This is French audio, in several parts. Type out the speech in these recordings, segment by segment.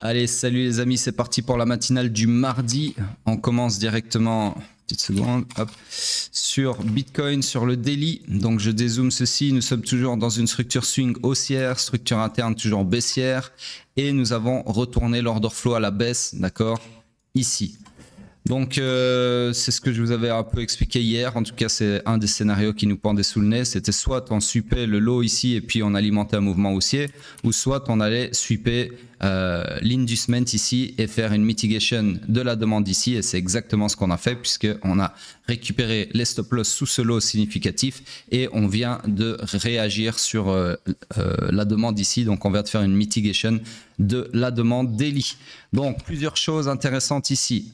Allez, salut les amis, c'est parti pour la matinale du mardi. On commence directement, petite seconde, hop, sur Bitcoin, sur le daily. Donc je dézoome ceci, nous sommes toujours dans une structure swing haussière, structure interne toujours baissière. Et nous avons retourné l'order flow à la baisse, d'accord, ici. Donc c'est ce que je vous avais un peu expliqué hier. En tout cas, c'est un des scénarios qui nous pendait sous le nez. C'était soit on sweepait le low ici et puis on alimentait un mouvement haussier, ou soit on allait sweeper l'inducement ici et faire une mitigation de la demande ici. Et c'est exactement ce qu'on a fait puisqu'on a récupéré les stop loss sous ce low significatif et on vient de réagir sur la demande ici. Donc on vient de faire une mitigation de la demande daily. Donc plusieurs choses intéressantes ici.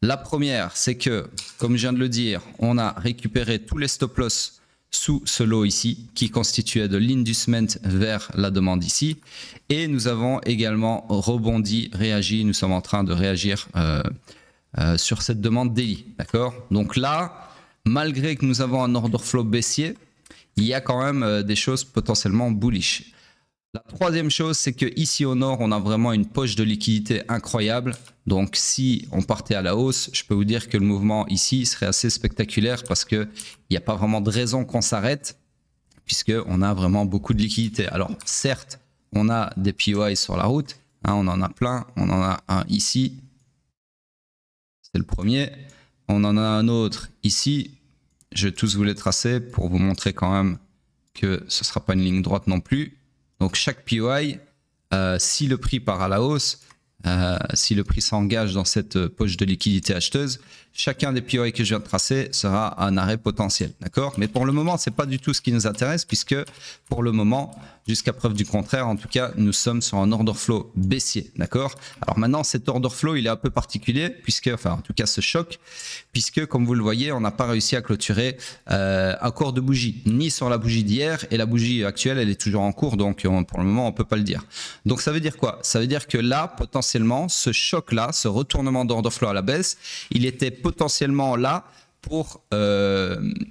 La première, c'est que, comme je viens de le dire, on a récupéré tous les stop loss sous ce lot ici, qui constituait de l'inducement vers la demande ici. Et nous avons également rebondi, réagi, nous sommes en train de réagir sur cette demande daily. D'accord? Donc là, malgré que nous avons un order flow baissier, il y a quand même des choses potentiellement bullish. La troisième chose, c'est que ici au nord, on a vraiment une poche de liquidité incroyable. Donc si on partait à la hausse, je peux vous dire que le mouvement ici serait assez spectaculaire parce qu'il n'y a pas vraiment de raison qu'on s'arrête puisqu'on a vraiment beaucoup de liquidité. Alors certes, on a des POI sur la route, hein, on en a plein, on en a un ici, c'est le premier. On en a un autre ici, je vais tous vous les tracer pour vous montrer quand même que ce ne sera pas une ligne droite non plus. Donc chaque POI, si le prix part à la hausse, si le prix s'engage dans cette poche de liquidité acheteuse, chacun des POI que je viens de tracer sera un arrêt potentiel, d'accord? Mais pour le moment, c'est pas du tout ce qui nous intéresse puisque pour le moment, jusqu'à preuve du contraire, en tout cas, nous sommes sur un order flow baissier, d'accord? Alors maintenant, cet order flow, il est un peu particulier puisque, enfin, en tout cas, ce choc, puisque comme vous le voyez, on n'a pas réussi à clôturer un corps de bougie, ni sur la bougie d'hier et la bougie actuelle, elle est toujours en cours, donc pour le moment, on peut pas le dire. Donc ça veut dire quoi? Ça veut dire que là, potentiellement, ce choc-là, ce retournement d'order flow à la baisse, il était potentiellement là pour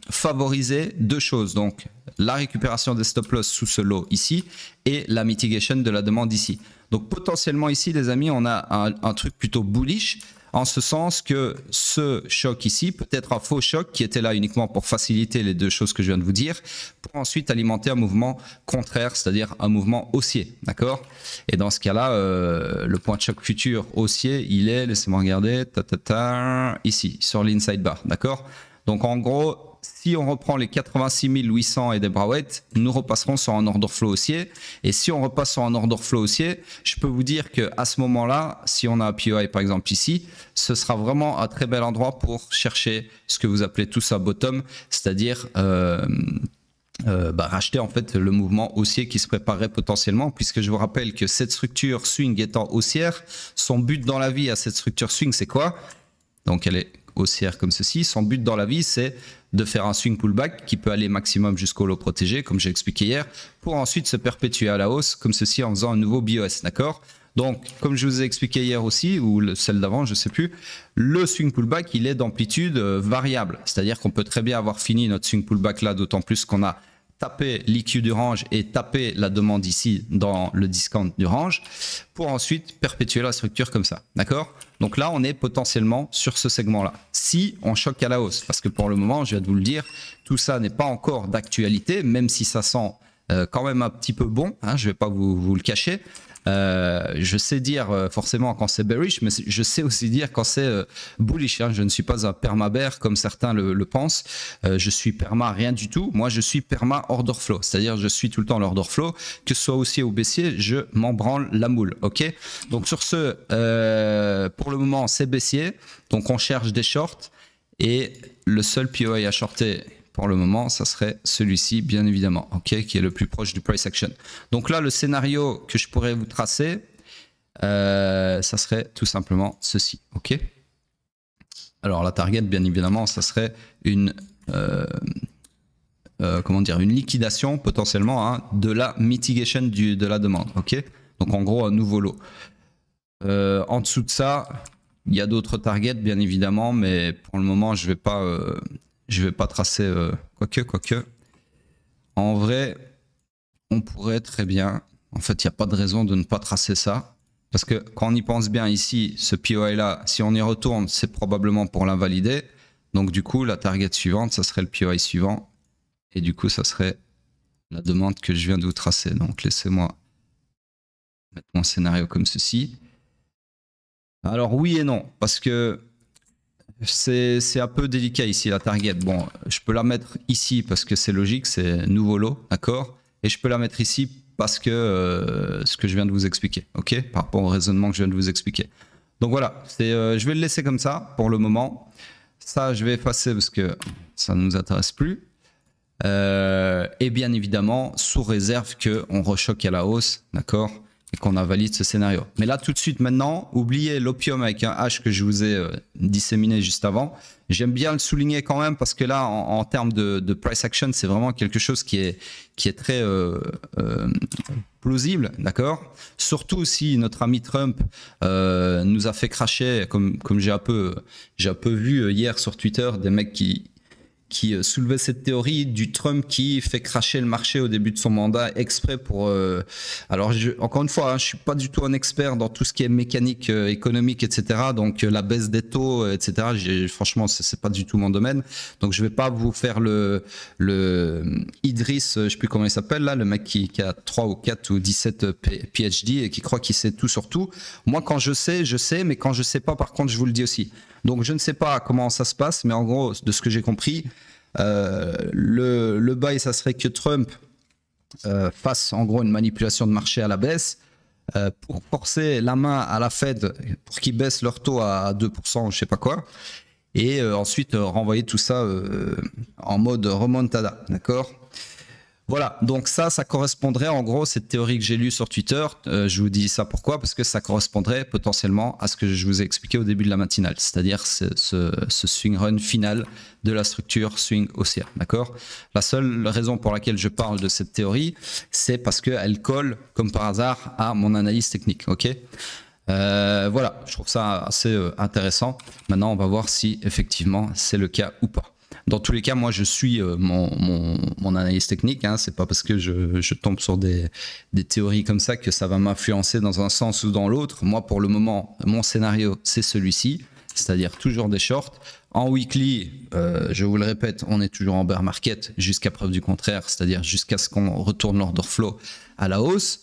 favoriser deux choses. Donc, la récupération des stop loss sous ce lot ici et la mitigation de la demande ici. Donc, potentiellement ici, les amis, on a un truc plutôt bullish en ce sens que ce choc ici peut être un faux choc qui était là uniquement pour faciliter les deux choses que je viens de vous dire, pour ensuite alimenter un mouvement contraire, c'est-à-dire un mouvement haussier, d'accord? Et dans ce cas-là, le point de choc futur haussier, il est, laissez-moi regarder, ici, sur l'inside bar, d'accord? Donc en gros, si on reprend les 86 800 et des brouettes, nous repasserons sur un order flow haussier. Et si on repasse sur un order flow haussier, je peux vous dire qu'à ce moment-là, si on a un POI par exemple ici, ce sera vraiment un très bel endroit pour chercher ce que vous appelez tous un bottom, c'est-à-dire racheter en fait le mouvement haussier qui se préparerait potentiellement, puisque je vous rappelle que cette structure swing étant haussière, son but dans la vie à cette structure swing, c'est quoi? Donc elle est haussière comme ceci. Son but dans la vie, c'est de faire un swing pullback qui peut aller maximum jusqu'au lot protégé, comme j'ai expliqué hier, pour ensuite se perpétuer à la hausse, comme ceci en faisant un nouveau BOS, d'accord? Donc, comme je vous ai expliqué hier aussi, ou celle d'avant, je ne sais plus, le swing pullback, il est d'amplitude variable. C'est-à-dire qu'on peut très bien avoir fini notre swing pullback là, d'autant plus qu'on a taper l'IQ du range et taper la demande ici dans le discount du range pour ensuite perpétuer la structure comme ça, d'accord? Donc là, on est potentiellement sur ce segment-là. Si on choque à la hausse, parce que pour le moment, je viens de vous le dire, tout ça n'est pas encore d'actualité, même si ça sent quand même un petit peu bon, hein, je ne vais pas vous le cacher. Je sais dire forcément quand c'est bearish, mais je sais aussi dire quand c'est bullish, hein. Je ne suis pas un perma bear comme certains le pensent. Je suis perma rien du tout. Moi, je suis perma order flow, c'est-à-dire je suis tout le temps l'order flow, que ce soit haussier ou baissier, je m'en branle la moule. Ok. Donc sur ce, pour le moment, c'est baissier. Donc on cherche des shorts et le seul POI à shorter pour le moment, ça serait celui-ci, bien évidemment, ok, qui est le plus proche du price action. Donc là, le scénario que je pourrais vous tracer, ça serait tout simplement ceci, ok. Alors la target, bien évidemment, ça serait une une liquidation potentiellement hein, de la mitigation de la demande, ok. Donc en gros, un nouveau lot. En dessous de ça, il y a d'autres targets, bien évidemment, mais pour le moment, je vais pas tracer quoique. En vrai, on pourrait très bien. En fait, il n'y a pas de raison de ne pas tracer ça. Parce que quand on y pense bien ici, ce POI là, si on y retourne, c'est probablement pour l'invalider. Donc du coup, la target suivante, ça serait le POI suivant. Et du coup, ça serait la demande que je viens de vous tracer. Donc laissez-moi mettre mon scénario comme ceci. Alors oui et non, parce que c'est un peu délicat ici la target. Bon, je peux la mettre ici parce que c'est logique, c'est nouveau lot, d'accord? Et je peux la mettre ici parce que ce que je viens de vous expliquer, ok? Par rapport au raisonnement que je viens de vous expliquer. Donc voilà, je vais le laisser comme ça pour le moment. Ça, je vais effacer parce que ça ne nous intéresse plus. Et bien évidemment, sous réserve qu'on rechoque à la hausse, d'accord? Et qu'on invalide ce scénario. Mais là, tout de suite, maintenant, oubliez l'opium avec un H que je vous ai disséminé juste avant. J'aime bien le souligner quand même parce que là, en termes de price action, c'est vraiment quelque chose qui est très plausible, d'accord? Surtout si notre ami Trump nous a fait cracher, comme j'ai un peu vu hier sur Twitter, des mecs qui soulevait cette théorie du Trump qui fait cracher le marché au début de son mandat exprès pour... alors, encore une fois, hein, je suis pas du tout un expert dans tout ce qui est mécanique économique, etc. Donc, la baisse des taux, etc. Franchement, c'est pas du tout mon domaine. Donc, je vais pas vous faire le Idriss, je sais plus comment il s'appelle, là, le mec qui a 3 ou 4 ou 17 PhD et qui croit qu'il sait tout sur tout. Moi, quand je sais, mais quand je sais pas, par contre, je vous le dis aussi. Donc, je ne sais pas comment ça se passe, mais en gros, de ce que j'ai compris, le bail, ça serait que Trump fasse en gros une manipulation de marché à la baisse pour forcer la main à la Fed pour qu'ils baissent leur taux à 2%, je sais pas quoi, et ensuite renvoyer tout ça en mode remontada, d'accord? Voilà, donc ça correspondrait en gros, cette théorie que j'ai lue sur Twitter, je vous dis ça pourquoi? Parce que ça correspondrait potentiellement à ce que je vous ai expliqué au début de la matinale, c'est-à-dire ce swing run final de la structure swing haussière, d'accord? La seule raison pour laquelle je parle de cette théorie, c'est parce qu'elle colle, comme par hasard, à mon analyse technique, ok? Voilà, je trouve ça assez intéressant. Maintenant, on va voir si effectivement c'est le cas ou pas. Dans tous les cas, moi, je suis mon analyse technique. Hein. C'est pas parce que je tombe sur des théories comme ça que ça va m'influencer dans un sens ou dans l'autre. Moi, pour le moment, mon scénario, c'est celui-ci, c'est-à-dire toujours des shorts. En weekly, je vous le répète, on est toujours en bear market jusqu'à preuve du contraire, c'est-à-dire jusqu'à ce qu'on retourne l'order flow à la hausse,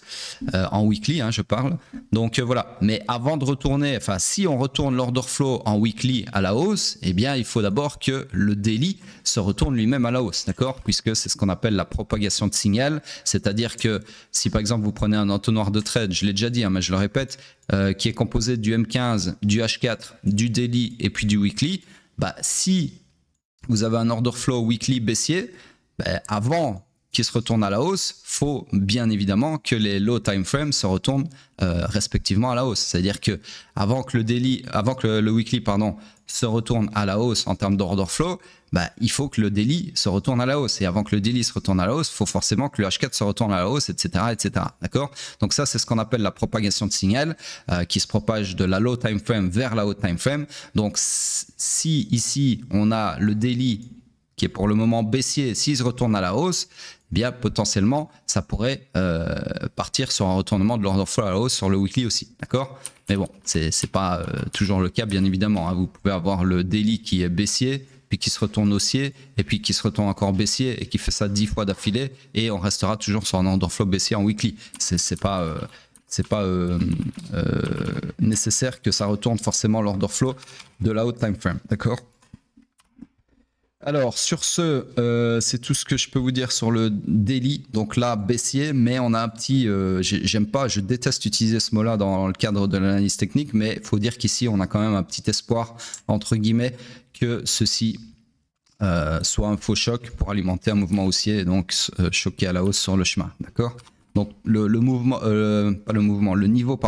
en weekly, hein, je parle. Donc voilà, mais avant de retourner, enfin si on retourne l'order flow en weekly à la hausse, eh bien il faut d'abord que le daily se retourne lui-même à la hausse, d'accord? Puisque c'est ce qu'on appelle la propagation de signal, c'est-à-dire que si par exemple vous prenez un entonnoir de trade, je l'ai déjà dit, hein, mais je le répète, qui est composé du M15, du H4, du daily et puis du weekly, bah, si vous avez un order flow weekly baissier, bah, avant qu'il se retourne à la hausse, faut bien évidemment que les low time frames se retournent respectivement à la hausse. C'est-à-dire que avant que le weekly se retourne à la hausse en termes d'order flow, bah, il faut que le daily se retourne à la hausse. Et avant que le daily se retourne à la hausse, il faut forcément que le H4 se retourne à la hausse, etc. etc. D'accord? Donc ça, c'est ce qu'on appelle la propagation de signal qui se propage de la low time frame vers la haut time frame. Donc si ici, on a le daily qui est pour le moment baissier, s'il se retourne à la hausse, eh bien potentiellement, ça pourrait partir sur un retournement de l'order flow à la hausse sur le weekly aussi. D'accord? Mais bon, c'est pas toujours le cas, bien évidemment. Hein. Vous pouvez avoir le daily qui est baissier, puis qui se retourne haussier, et puis qui se retourne encore baissier, et qui fait ça 10 fois d'affilée, et on restera toujours sur un order flow baissier en weekly. C'est pas nécessaire que ça retourne forcément l'order flow de la haute time frame. D'accord? Alors sur ce, c'est tout ce que je peux vous dire sur le daily, donc là baissier, mais on a un petit, je déteste utiliser ce mot-là dans le cadre de l'analyse technique, mais il faut dire qu'ici on a quand même un petit espoir, entre guillemets, que ceci soit un faux choc pour alimenter un mouvement haussier et donc choquer à la hausse sur le chemin, d'accord? Donc le niveau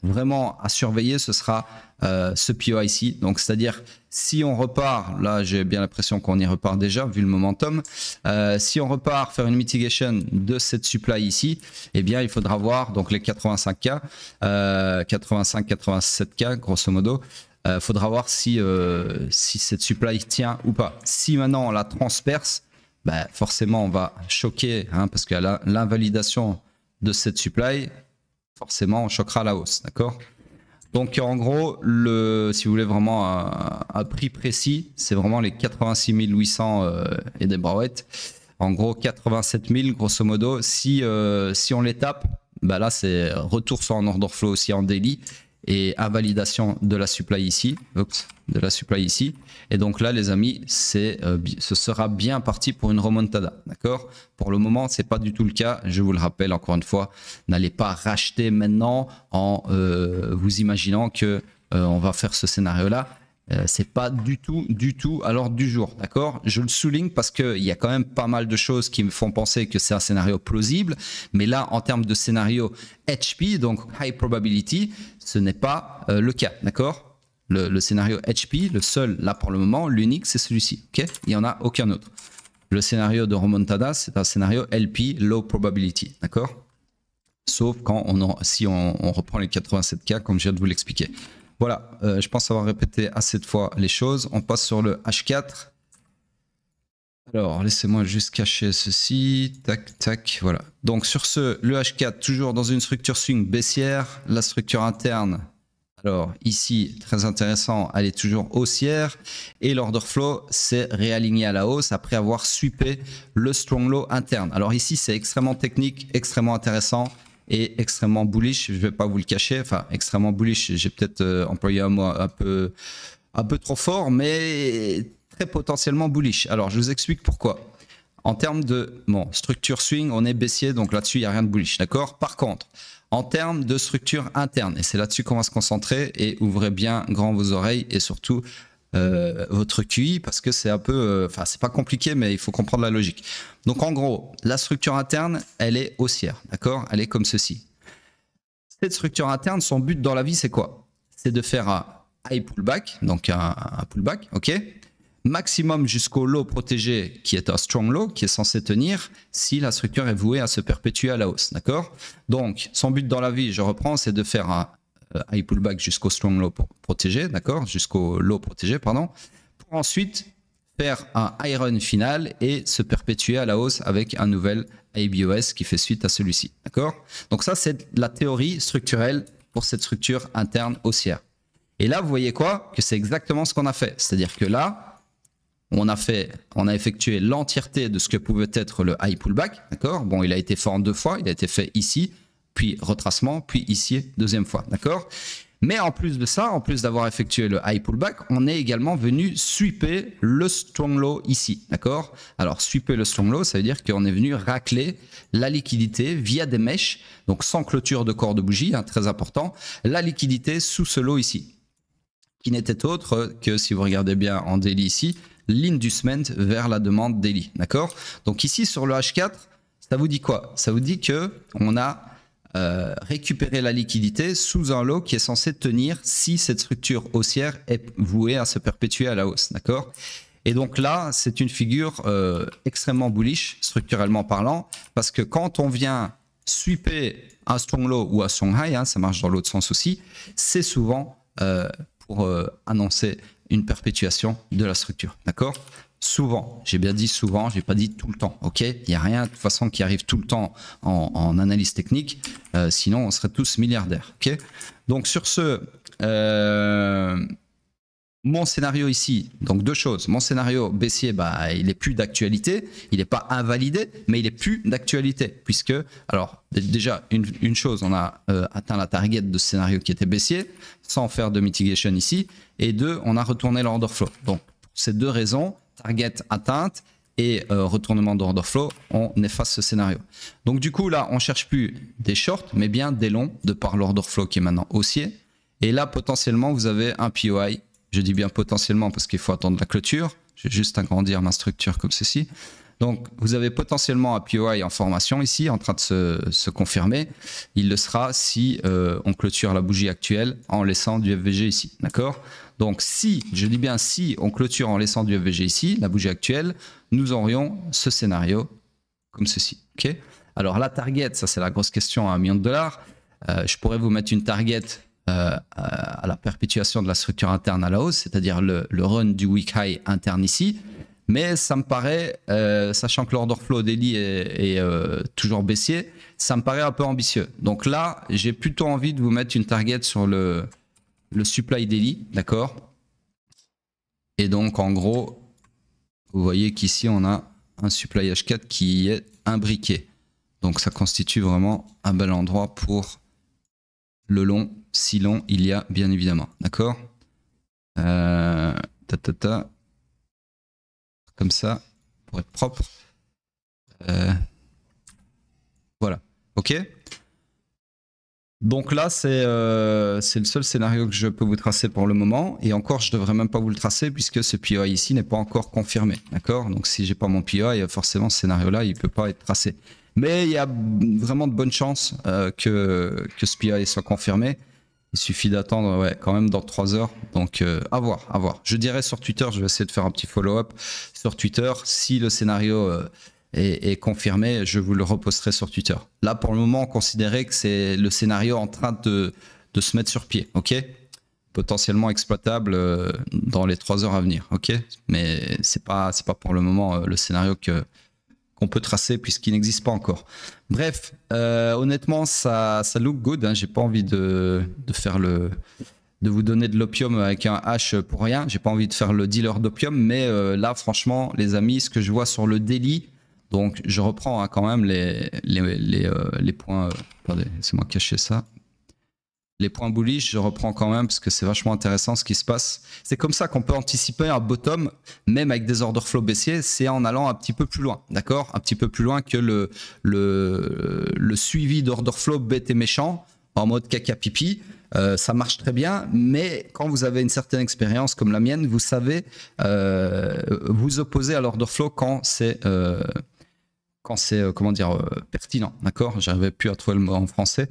vraiment à surveiller, ce sera ce POI ici. Donc c'est-à-dire si on repart, là j'ai bien l'impression qu'on y repart déjà vu le momentum, si on repart faire une mitigation de cette supply ici, eh bien il faudra voir donc les 85K, 85-87K grosso modo. Faudra voir si cette supply tient ou pas. Si maintenant on la transperce, bah forcément on va choquer, hein, parce qu'à l'invalidation de cette supply, forcément on choquera à la hausse, d'accord? Donc en gros, si vous voulez vraiment un prix précis, c'est vraiment les 86 800 et des brouettes. En gros 87 000 grosso modo. Si on les tape, bah là c'est retour sur un order flow aussi en daily et invalidation de la supply ici. Oups, de la supply ici. Et donc là les amis, ce sera bien parti pour une remontada, d'accord? Pour le moment, c'est pas du tout le cas. Je vous le rappelle encore une fois, n'allez pas racheter maintenant en vous imaginant que on va faire ce scénario-là. C'est pas du tout à l'ordre du jour, d'accord? Je le souligne parce qu'il y a quand même pas mal de choses qui me font penser que c'est un scénario plausible, mais là, en termes de scénario HP, donc High Probability, ce n'est pas le cas, d'accord? Le scénario HP, le seul là pour le moment, l'unique, c'est celui-ci, ok? Il n'y en a aucun autre. Le scénario de remontada, c'est un scénario LP, Low Probability, d'accord? Sauf quand si on reprend les 87K, comme je viens de vous l'expliquer. Voilà, je pense avoir répété assez de fois les choses. On passe sur le H4. Alors, laissez-moi juste cacher ceci. Tac, tac, voilà. Donc, sur ce, le H4, toujours dans une structure swing baissière. La structure interne, alors ici, très intéressant, elle est toujours haussière. Et l'order flow s'est réaligné à la hausse après avoir sweepé le strong low interne. Alors ici, c'est extrêmement technique, extrêmement intéressant. Et extrêmement bullish, je ne vais pas vous le cacher, enfin extrêmement bullish, j'ai peut-être employé un mot un peu trop fort, mais très potentiellement bullish. Alors je vous explique pourquoi. En termes de structure swing, on est baissier, donc là-dessus il n'y a rien de bullish, d'accord? Par contre, en termes de structure interne, et c'est là-dessus qu'on va se concentrer, et ouvrez bien grand vos oreilles et surtout votre QI, parce que c'est un peu, enfin c'est pas compliqué, mais il faut comprendre la logique. Donc en gros, la structure interne, elle est haussière, d'accord? Elle est comme ceci. Cette structure interne, son but dans la vie, c'est quoi? C'est de faire un high pullback, donc un pullback, ok? Maximum jusqu'au low protégé, qui est un strong low, qui est censé tenir si la structure est vouée à se perpétuer à la hausse, d'accord? Donc son but dans la vie, je reprends, c'est de faire un high pullback jusqu'au strong low protégé, d'accord, jusqu'au low protégé, pardon, pour ensuite faire un high run final et se perpétuer à la hausse avec un nouvel IBOS qui fait suite à celui-ci, d'accord? Donc ça, c'est la théorie structurelle pour cette structure interne haussière. Et là, vous voyez quoi? Que c'est exactement ce qu'on a fait. C'est-à-dire que là, on a effectué l'entièreté de ce que pouvait être le high pullback, d'accord? Bon, il a été fait en 2 fois, il a été fait ici, puis retracement, puis ici, 2e fois, d'accord? Mais en plus de ça, en plus d'avoir effectué le high pullback, on est également venu sweeper le strong low ici, d'accord? Alors, sweeper le strong low, ça veut dire qu'on est venu racler la liquidité via des mèches, donc sans clôture de corps de bougie, hein, très important, la liquidité sous ce low ici, qui n'était autre que, si vous regardez bien en daily ici, l'inducement vers la demande daily, d'accord? Donc ici, sur le H4, ça vous dit quoi? Ça vous dit qu'on a récupérer la liquidité sous un lot qui est censé tenir si cette structure haussière est vouée à se perpétuer à la hausse, d'accord? Et donc là, c'est une figure extrêmement bullish, structurellement parlant, parce que quand on vient sweeper un strong low ou un strong high, hein, ça marche dans l'autre sens aussi, c'est souvent pour annoncer une perpétuation de la structure, d'accord? Souvent, j'ai bien dit souvent, j'ai pas dit tout le temps, ok? Il n'y a rien de toute façon qui arrive tout le temps en analyse technique, sinon on serait tous milliardaires, ok? Donc sur ce, mon scénario ici, donc 2 choses. Mon scénario baissier, bah, il n'est plus d'actualité, il n'est pas invalidé, mais il n'est plus d'actualité, puisque, alors déjà, une chose, on a atteint la target de ce scénario qui était baissier, sans faire de mitigation ici, et 2, on a retourné l'order flow. Donc pour ces 2 raisons, target atteinte et retournement d'order flow, on efface ce scénario. Donc du coup là, on cherche plus des shorts, mais bien des longs, de par l'order flow qui est maintenant haussier. Et là, potentiellement, vous avez un POI. Je dis bien potentiellement parce qu'il faut attendre la clôture. Je vais juste agrandir ma structure comme ceci. Donc vous avez potentiellement un POI en formation ici, en train de se confirmer. Il le sera si on clôture la bougie actuelle en laissant du FVG ici, d'accord? Donc si, je dis bien si on clôture en laissant du FVG ici, la bougie actuelle, nous aurions ce scénario comme ceci, ok? Alors la target, ça c'est la grosse question à $1 million. Je pourrais vous mettre une target à la perpétuation de la structure interne à la hausse, c'est-à-dire le run du week high interne ici. Mais ça me paraît, sachant que l'order flow daily est toujours baissier, ça me paraît un peu ambitieux. Donc là, j'ai plutôt envie de vous mettre une target sur le supply daily, d'accord? Et donc en gros, vous voyez qu'ici on a un supply H4 qui est imbriqué. Donc ça constitue vraiment un bel endroit pour le long, si long il y a bien évidemment, d'accord? Comme ça, pour être propre. Voilà, ok. Donc là, c'est le seul scénario que je peux vous tracer pour le moment. Et encore, je ne devrais même pas vous le tracer puisque ce POI ici n'est pas encore confirmé, d'accord? Donc si j'ai pas mon POI, forcément ce scénario-là, il ne peut pas être tracé. Mais il y a vraiment de bonnes chances que ce POI soit confirmé. Il suffit d'attendre ouais, quand même dans 3 heures. Donc à voir, à voir. Je dirais sur Twitter, je vais essayer de faire un petit follow-up sur Twitter. Si le scénario est confirmé, je vous le reposterai sur Twitter. Là, pour le moment, considérez que c'est le scénario en train de se mettre sur pied, ok? Potentiellement exploitable dans les 3 heures à venir, ok? Mais c'est pas pour le moment le scénario qu'on peut tracer puisqu'il n'existe pas encore. Bref, honnêtement, ça look good. Hein. J'ai pas envie de vous donner de l'opium avec un H pour rien. J'ai pas envie de faire le dealer d'opium, mais là, franchement, les amis, ce que je vois sur le daily, donc je reprends hein, quand même les points. Attendez, laissez-moi cacher ça. Les points bullish, je reprends quand même parce que c'est vachement intéressant ce qui se passe. C'est comme ça qu'on peut anticiper un bottom, même avec des order flow baissiers, c'est en allant un petit peu plus loin, d'accord? Un petit peu plus loin que le suivi d'order flow bête et méchant, en mode caca pipi. Ça marche très bien, mais quand vous avez une certaine expérience comme la mienne, vous savez vous opposer à l'order flow quand c'est comment dire pertinent, d'accord? J'arrivais plus à trouver le mot en français.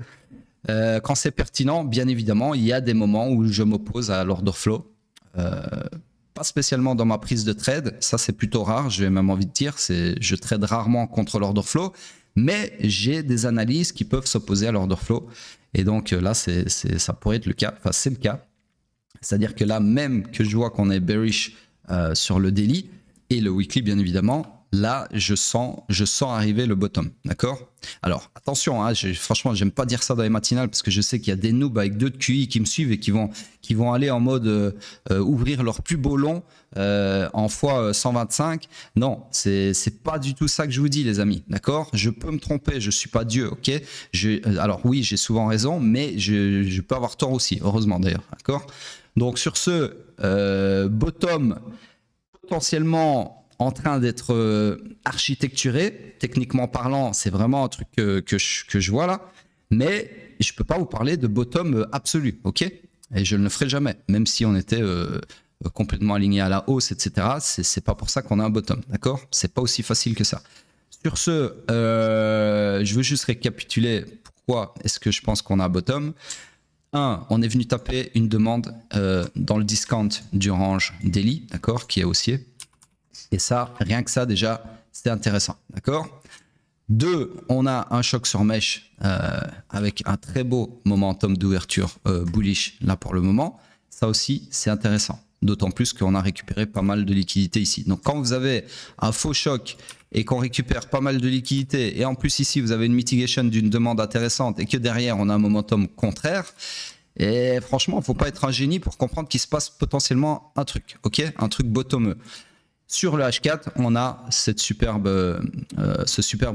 Quand c'est pertinent, bien évidemment, il y a des moments où je m'oppose à l'order flow. Pas spécialement dans ma prise de trade, ça c'est plutôt rare, j'ai même envie de dire, je trade rarement contre l'order flow, mais j'ai des analyses qui peuvent s'opposer à l'order flow. Et donc là, ça pourrait être le cas, enfin c'est le cas. C'est-à-dire que là, même que je vois qu'on est bearish sur le daily et le weekly, bien évidemment, là, je sens arriver le bottom, d'accord? Alors, attention, hein, franchement, j'aime pas dire ça dans les matinales parce que je sais qu'il y a des noobs avec 2 de QI qui me suivent et qui vont aller en mode ouvrir leur plus beau long en fois 125. Non, c'est pas du tout ça que je vous dis, les amis, d'accord? Je peux me tromper, je suis pas Dieu, ok? Alors oui, j'ai souvent raison, mais je peux avoir tort aussi, heureusement d'ailleurs, d'accord? Donc sur ce bottom, potentiellement en train d'être architecturé, techniquement parlant, c'est vraiment un truc que je vois là, mais je peux pas vous parler de bottom absolu, ok? Et je ne le ferai jamais, même si on était complètement aligné à la hausse, etc. C'est pas pour ça qu'on a un bottom, d'accord? C'est pas aussi facile que ça. Sur ce, je veux juste récapituler pourquoi est-ce que je pense qu'on a un bottom. 1, on est venu taper une demande dans le discount du range daily, d'accord, qui est haussier. Et ça, rien que ça, déjà, c'est intéressant, d'accord? 2, on a un choc sur mèche avec un très beau momentum d'ouverture bullish, là, pour le moment. Ça aussi, c'est intéressant. D'autant plus qu'on a récupéré pas mal de liquidités ici. Donc, quand vous avez un faux choc et qu'on récupère pas mal de liquidités, et en plus ici, vous avez une mitigation d'une demande intéressante et que derrière, on a un momentum contraire, et franchement, il ne faut pas être un génie pour comprendre qu'il se passe potentiellement un truc, ok? Un truc bottomeux. Sur le H4, on a ce superbe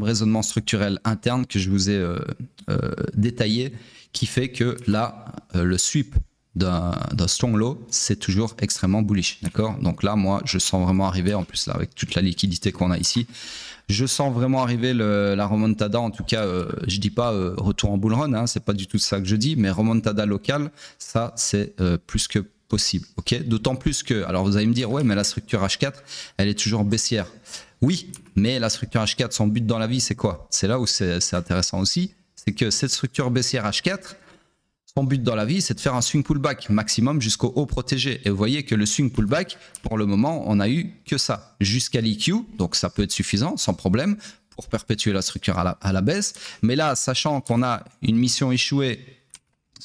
raisonnement structurel interne que je vous ai détaillé, qui fait que là, le sweep d'un strong low, c'est toujours extrêmement bullish, d'accord? Donc là, moi, je sens vraiment arriver, en plus là, avec toute la liquidité qu'on a ici, je sens vraiment arriver la remontada, en tout cas, je dis pas retour en bull run, hein, c'est pas du tout ça que je dis, mais remontada locale, ça, c'est plus que possible, ok? D'autant plus que, alors vous allez me dire, ouais, mais la structure H4, elle est toujours baissière. Oui, mais la structure H4, son but dans la vie, c'est quoi? C'est là où c'est intéressant aussi, c'est que cette structure baissière H4, son but dans la vie, c'est de faire un swing pullback maximum jusqu'au haut protégé. Et vous voyez que le swing pullback, pour le moment, on n'a eu que ça, jusqu'à l'EQ, donc ça peut être suffisant, sans problème, pour perpétuer la structure à la baisse. Mais là, sachant qu'on a une mission échouée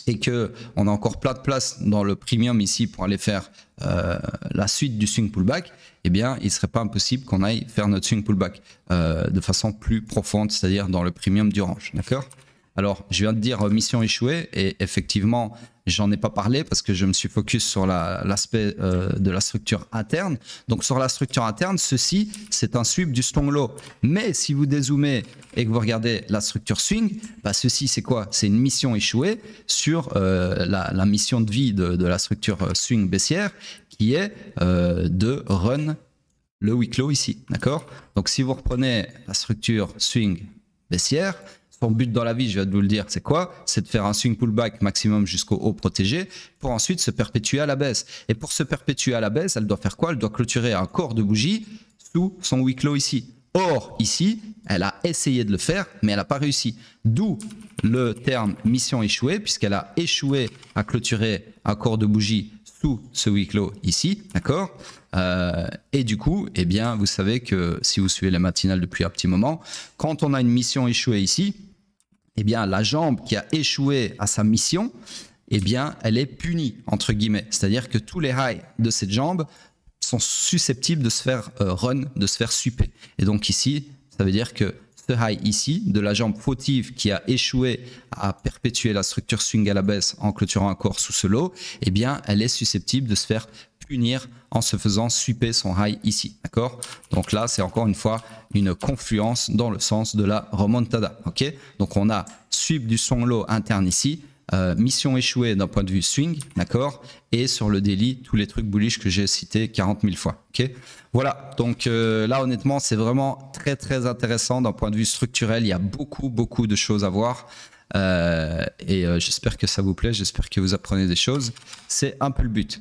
et qu'on a encore plein de place dans le premium ici pour aller faire la suite du swing pullback, eh bien, il ne serait pas impossible qu'on aille faire notre swing pullback de façon plus profonde, c'est-à-dire dans le premium du range. D'accord? Alors, je viens de dire mission échouée et effectivement, j'en ai pas parlé parce que je me suis focus sur l'aspect de la structure interne. Donc, sur la structure interne, ceci, c'est un sweep du strong low. Mais si vous dézoomez et que vous regardez la structure swing, bah, ceci, c'est quoi? C'est une mission échouée sur la mission de vie de la structure swing baissière qui est de run le week low ici. D'accord? Donc, si vous reprenez la structure swing baissière, son but dans la vie, je viens de vous le dire, c'est quoi? C'est de faire un swing pullback maximum jusqu'au haut protégé pour ensuite se perpétuer à la baisse. Et pour se perpétuer à la baisse, elle doit faire quoi? Elle doit clôturer un corps de bougie sous son week low ici. Or, ici, elle a essayé de le faire, mais elle n'a pas réussi. D'où le terme mission échouée, puisqu'elle a échoué à clôturer un corps de bougie sous ce week low ici, d'accord? Et du coup, eh bien, vous savez que si vous suivez les matinales depuis un petit moment, quand on a une mission échouée ici, eh bien, la jambe qui a échoué à sa mission, eh bien, elle est punie, entre guillemets. C'est-à-dire que tous les highs de cette jambe sont susceptibles de se faire run, de se faire super. Et donc ici, ça veut dire que ce high ici, de la jambe fautive qui a échoué à perpétuer la structure swing à la baisse en clôturant un corps sous ce low, eh bien, elle est susceptible de se faire punir en se faisant sweeper son high ici, d'accord? Donc là, c'est encore une fois une confluence dans le sens de la remontada, ok? Donc on a sweep du son low interne ici, mission échouée d'un point de vue swing, d'accord? Et sur le daily, tous les trucs bullish que j'ai cités 40 000 fois, ok? Voilà, donc là honnêtement, c'est vraiment très très intéressant d'un point de vue structurel. Il y a beaucoup de choses à voir. J'espère que ça vous plaît, j'espère que vous apprenez des choses. C'est un peu le but.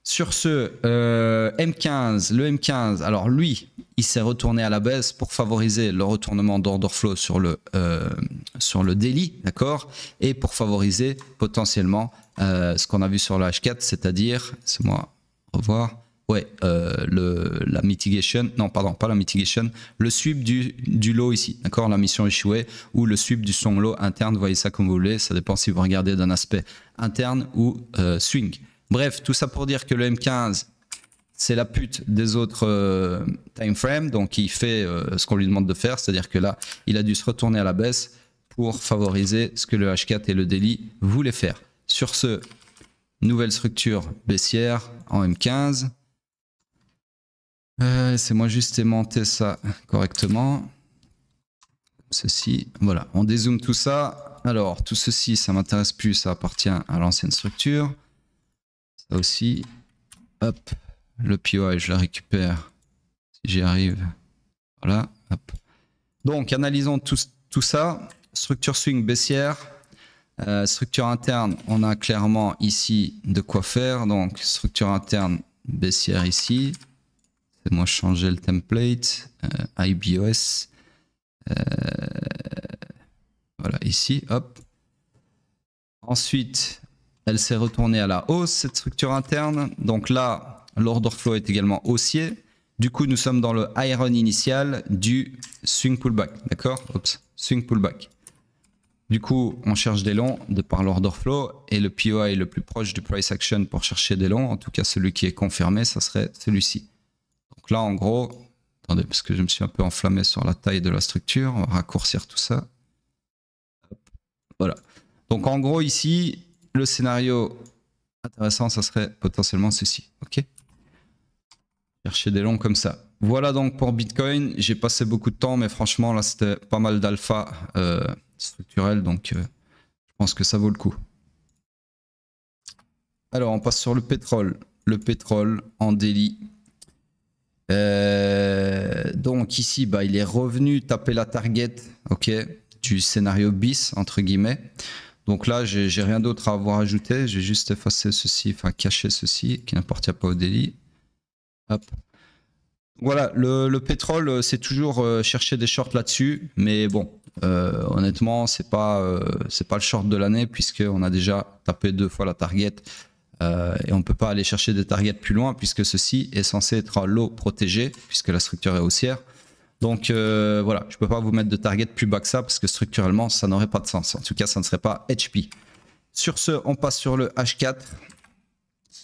Sur ce, M15, le M15, alors lui, il s'est retourné à la baisse pour favoriser le retournement d'order flow sur le daily, d'accord? Et pour favoriser potentiellement ce qu'on a vu sur le H4, c'est-à-dire, laissez-moi revoir, ouais, la mitigation, non pardon, pas la mitigation, le sweep du low ici, d'accord? La mission échouée ou le sweep du son low interne, vous voyez ça comme vous voulez, ça dépend si vous regardez d'un aspect interne ou swing. Bref, tout ça pour dire que le M15, c'est la pute des autres time frames, donc il fait ce qu'on lui demande de faire, c'est-à-dire que là, il a dû se retourner à la baisse pour favoriser ce que le H4 et le daily voulaient faire. Sur ce, nouvelle structure baissière en M15. Laissez-moi juste aimanter ça correctement. Ceci, voilà, on dézoome tout ça. Alors, tout ceci, ça m'intéresse plus, ça appartient à l'ancienne structure. Ça aussi, hop, le POI, je la récupère si j'y arrive. Voilà, hop. Donc, analysons tout ça. Structure swing baissière, structure interne, on a clairement ici de quoi faire. Donc, structure interne baissière ici. C'est moi changer le template, IBOS. Voilà, ici, hop. Ensuite, elle s'est retournée à la hausse, cette structure interne. Donc là, l'order flow est également haussier. Du coup, nous sommes dans le high run initial du swing pullback. D'accord? Oups, swing pullback. Du coup, on cherche des longs de par l'order flow et le POI le plus proche du price action pour chercher des longs, en tout cas celui qui est confirmé, ça serait celui-ci. Donc là, en gros, attendez, parce que je me suis un peu enflammé sur la taille de la structure, on va raccourcir tout ça. Voilà. Donc en gros, ici, le scénario intéressant, ça serait potentiellement ceci. Ok? Chercher des longs comme ça. Voilà donc pour Bitcoin. J'ai passé beaucoup de temps, mais franchement, là, c'était pas mal d'alpha structurel, donc je pense que ça vaut le coup. Alors, on passe sur le pétrole. Le pétrole en daily. Donc ici, bah, il est revenu taper la target, ok, du scénario bis, entre guillemets. Donc là, j'ai rien d'autre à avoir ajouté. J'ai juste effacé ceci, enfin caché ceci, qui n'appartient pas au daily. Hop. Voilà, le pétrole, c'est toujours chercher des shorts là-dessus, mais bon, honnêtement, c'est pas le short de l'année puisqu'on a déjà tapé 2 fois la target et on peut pas aller chercher des targets plus loin puisque ceci est censé être un low protégé puisque la structure est haussière. Donc voilà, je peux pas vous mettre de target plus bas que ça parce que structurellement, ça n'aurait pas de sens. En tout cas, ça ne serait pas HP. Sur ce, on passe sur le H4.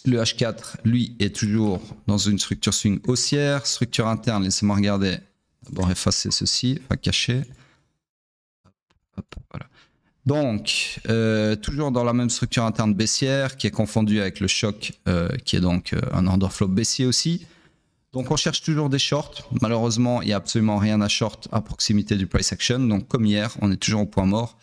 Le H4, lui, est toujours dans une structure swing haussière. Structure interne, laissez-moi regarder. D'abord effacer ceci, enfin cacher. Hop, voilà. Donc, toujours dans la même structure interne baissière qui est confondue avec le choc qui est donc un order flow baissier aussi. Donc, on cherche toujours des shorts. Malheureusement, il n'y a absolument rien à short à proximité du price action. Donc, comme hier, on est toujours au point mort.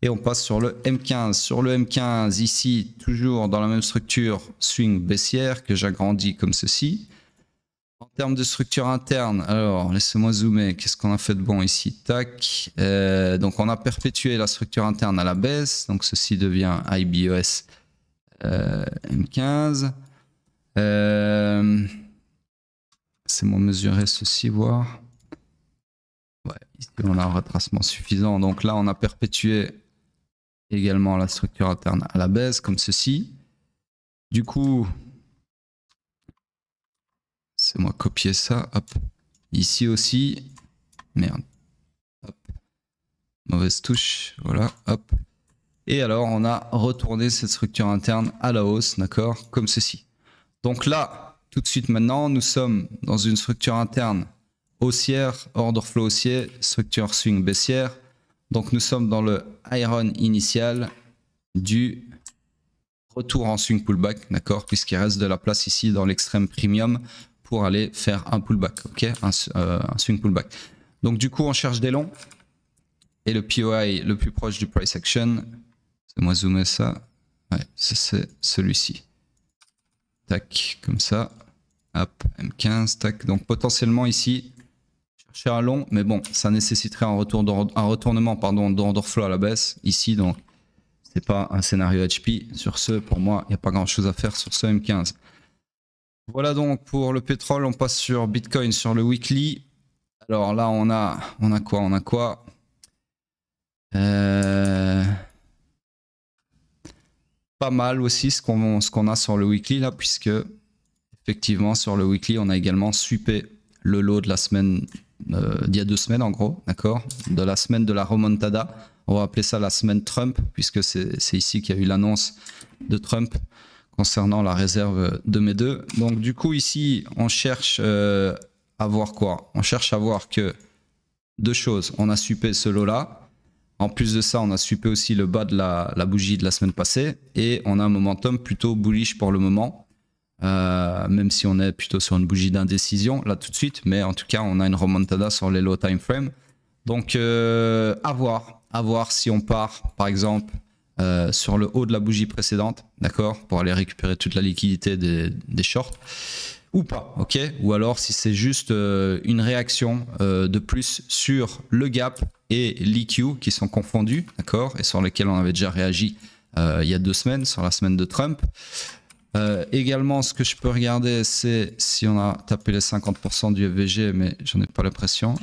Et on passe sur le M15. Sur le M15, ici, toujours dans la même structure swing baissière que j'agrandis comme ceci. En termes de structure interne, alors laissez-moi zoomer. Qu'est-ce qu'on a fait de bon ici? Tac. Donc on a perpétué la structure interne à la baisse. Donc ceci devient IBOS M15. Laissez-moi mesurer ceci, voir. Ouais, ici on a un retracement suffisant. Donc là on a perpétué également la structure interne à la baisse comme ceci. Du coup, c'est moi copier ça. Hop. Ici aussi. Merde. Hop. Mauvaise touche. Voilà. Hop. Et alors, on a retourné cette structure interne à la hausse. D'accord? Comme ceci. Donc là, tout de suite maintenant, nous sommes dans une structure interne haussière, order flow haussier, structure swing baissière. Donc nous sommes dans le iron initial du retour en swing pullback, d'accord, puisqu'il reste de la place ici dans l'extrême premium pour aller faire un pullback, ok, un swing pullback. Donc du coup on cherche des longs et le POI le plus proche du price action, c'est moi zoomer ça, ouais, c'est celui-ci. Tac, comme ça, hop, M15, tac, donc potentiellement ici chercher un long, mais bon, ça nécessiterait un retournement d'order flow à la baisse ici, donc c'est pas un scénario HP. Sur ce, pour moi, il n'y a pas grand chose à faire sur ce M15. Voilà donc pour le pétrole, on passe sur Bitcoin sur le weekly. Alors là, on a quoi? Pas mal aussi ce qu'on a sur le weekly là, puisque effectivement sur le weekly, on a également sweepé le low de la semaine d'il y a 2 semaines en gros, d'accord, de la semaine de la remontada. On va appeler ça la semaine Trump, puisque c'est ici qu'il y a eu l'annonce de Trump concernant la réserve de mes deux. Donc du coup ici, on cherche à voir quoi? On cherche à voir que 2 choses. On a sweepé ce lot-là. En plus de ça, on a sweepé aussi le bas de la bougie de la semaine passée. Et on a un momentum plutôt bullish pour le moment. Même si on est plutôt sur une bougie d'indécision là tout de suite, mais en tout cas on a une remontada sur les low time frame. Donc à voir si on part par exemple sur le haut de la bougie précédente, d'accord, pour aller récupérer toute la liquidité des shorts ou pas, ok, ou alors si c'est juste une réaction de plus sur le gap et l'EQ qui sont confondus, d'accord, et sur lesquels on avait déjà réagi il y a 2 semaines, sur la semaine de Trump. Également, ce que je peux regarder, c'est si on a tapé les 50% du FVG, mais j'en ai pas l'impression.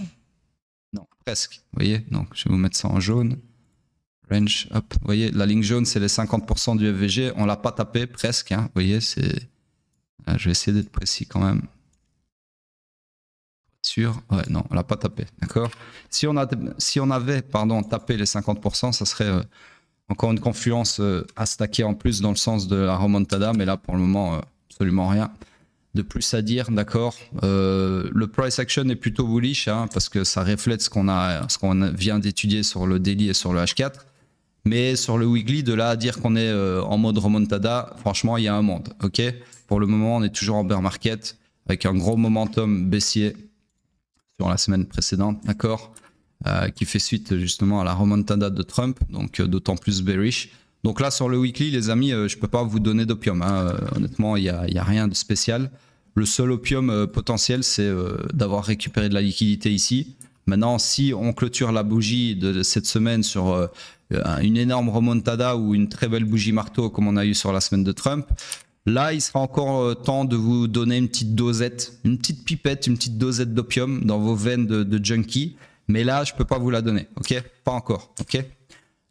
Non, presque. Vous voyez, donc je vais vous mettre ça en jaune. Range, hop. Vous voyez, la ligne jaune, c'est les 50% du FVG. On l'a pas tapé, presque. Hein. Vous voyez, c'est. Je vais essayer d'être précis quand même. Sûr. Ouais, non, on l'a pas tapé. D'accord. Si on avait, tapé les 50%, ça serait. Encore une confluence à stacker en plus dans le sens de la remontada, mais là pour le moment absolument rien de plus à dire, d'accord. Le price action est plutôt bullish hein, parce que ça reflète ce qu'on vient d'étudier sur le daily et sur le H4, mais sur le weekly, de là à dire qu'on est en mode remontada, franchement il y a un monde, ok. Pour le moment on est toujours en bear market avec un gros momentum baissier sur la semaine précédente, d'accord. Qui fait suite justement à la remontada de Trump, donc d'autant plus bearish. Donc là sur le weekly les amis, je peux pas vous donner d'opium, hein. Honnêtement il y a rien de spécial. Le seul opium potentiel c'est d'avoir récupéré de la liquidité ici. Maintenant si on clôture la bougie de cette semaine sur une énorme remontada ou une très belle bougie marteau comme on a eu sur la semaine de Trump, là il sera encore temps de vous donner une petite dosette, une petite pipette, une petite dosette d'opium dans vos veines de junkie. Mais là, je peux pas vous la donner, ok? Pas encore, ok?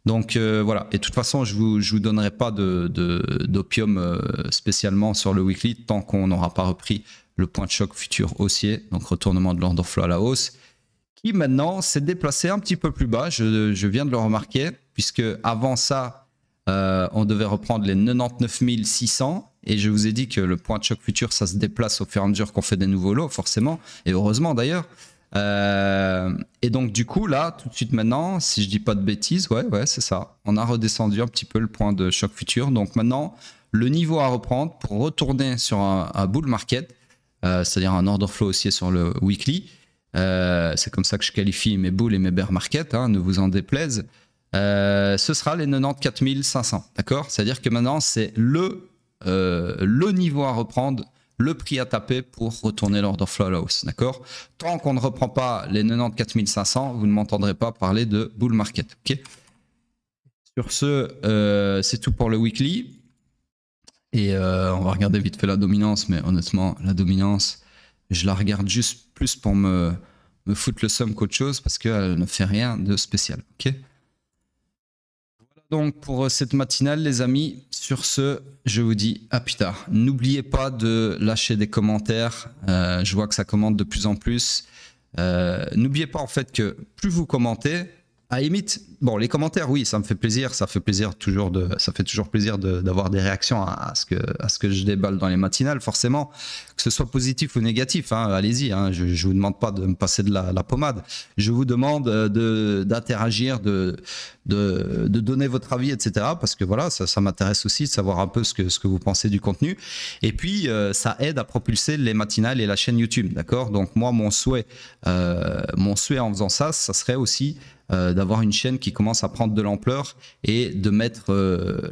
Donc voilà. Et de toute façon, je vous donnerai pas d'opium spécialement sur le weekly tant qu'on n'aura pas repris le point de choc futur haussier, donc retournement de l'order flow à la hausse, qui maintenant s'est déplacé un petit peu plus bas. Je viens de le remarquer, puisque avant ça, on devait reprendre les 99 600 et je vous ai dit que le point de choc futur, ça se déplace au fur et à mesure qu'on fait des nouveaux lots, forcément, et heureusement d'ailleurs. Et donc du coup là, tout de suite maintenant, si je dis pas de bêtises, ouais, c'est ça. On a redescendu un petit peu le point de choc futur. Donc maintenant, le niveau à reprendre pour retourner sur un bull market, c'est-à-dire un order flow haussier sur le weekly. C'est comme ça que je qualifie mes bulls et mes bear market, hein, ne vous en déplaise. Ce sera les 94 500, d'accord? C'est-à-dire que maintenant, c'est le niveau à reprendre, le prix à taper pour retourner l'order flow à la hausse, d'accord? Tant qu'on ne reprend pas les 94 500, vous ne m'entendrez pas parler de bull market, ok? Sur ce, c'est tout pour le weekly. Et on va regarder vite fait la dominance, mais honnêtement, la dominance, je la regarde juste plus pour me foutre le seum qu'autre chose parce qu'elle ne fait rien de spécial, ok? Donc pour cette matinale les amis, sur ce je vous dis à plus tard. N'oubliez pas de lâcher des commentaires, je vois que ça commente de plus en plus. N'oubliez pas en fait que plus vous commentez, à limite, bon les commentaires oui ça me fait plaisir, ça fait toujours plaisir d'avoir des réactions à ce que je déballe dans les matinales forcément, que ce soit positif ou négatif, hein, allez-y, hein, je vous demande pas de me passer de la pommade, je vous demande d'interagir, de donner votre avis, etc. Parce que voilà, ça m'intéresse aussi de savoir un peu ce que vous pensez du contenu. Et puis, ça aide à propulser les matinales et la chaîne YouTube, d'accord? Donc moi, mon souhait en faisant ça, ça serait aussi d'avoir une chaîne qui commence à prendre de l'ampleur et de mettre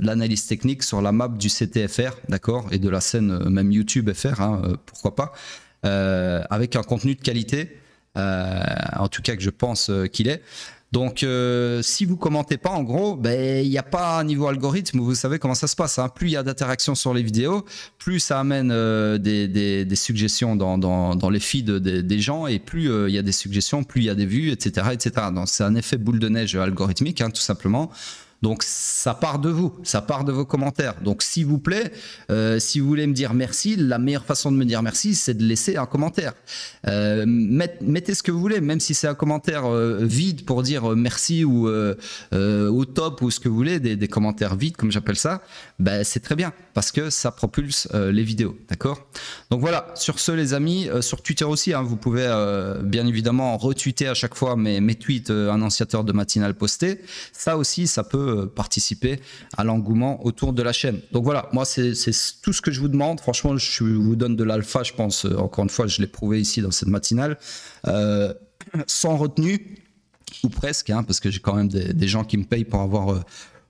l'analyse technique sur la map du CTFR, d'accord? Et de la scène même YouTube FR, hein, pourquoi pas, avec un contenu de qualité, en tout cas que je pense qu'il est. Donc, si vous commentez pas, en gros, il n'y a pas un niveau algorithme où vous savez comment ça se passe, hein. Plus il y a d'interactions sur les vidéos, plus ça amène des suggestions dans les feeds des gens, et plus il y a des suggestions, plus il y a des vues, etc., etc. Donc, c'est un effet boule de neige algorithmique, hein, tout simplement. Donc ça part de vous, ça part de vos commentaires. Donc s'il vous plaît, si vous voulez me dire merci, la meilleure façon de me dire merci, c'est de laisser un commentaire. Mettez ce que vous voulez, même si c'est un commentaire vide pour dire merci ou au top ou ce que vous voulez, des commentaires vides comme j'appelle ça, c'est très bien parce que ça propulse les vidéos, d'accord? Donc voilà, sur ce les amis, sur Twitter aussi, hein, vous pouvez bien évidemment retweeter à chaque fois mes tweets annonciateurs de matinale postés. Ça aussi, ça peut participer à l'engouement autour de la chaîne. Donc voilà, moi c'est tout ce que je vous demande. Franchement, je vous donne de l'alpha, je pense. Encore une fois, je l'ai prouvé ici dans cette matinale, sans retenue ou presque, hein, parce que j'ai quand même des gens qui me payent pour avoir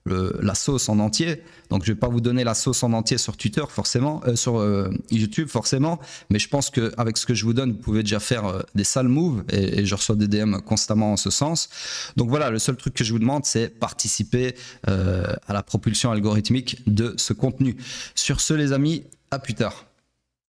la sauce en entier. Donc je vais pas vous donner la sauce en entier sur Twitter forcément, sur YouTube forcément, mais je pense qu'avec ce que je vous donne, vous pouvez déjà faire des sales moves et je reçois des DM constamment en ce sens. Donc voilà, le seul truc que je vous demande, c'est participer à la propulsion algorithmique de ce contenu. Sur ce les amis, à plus tard.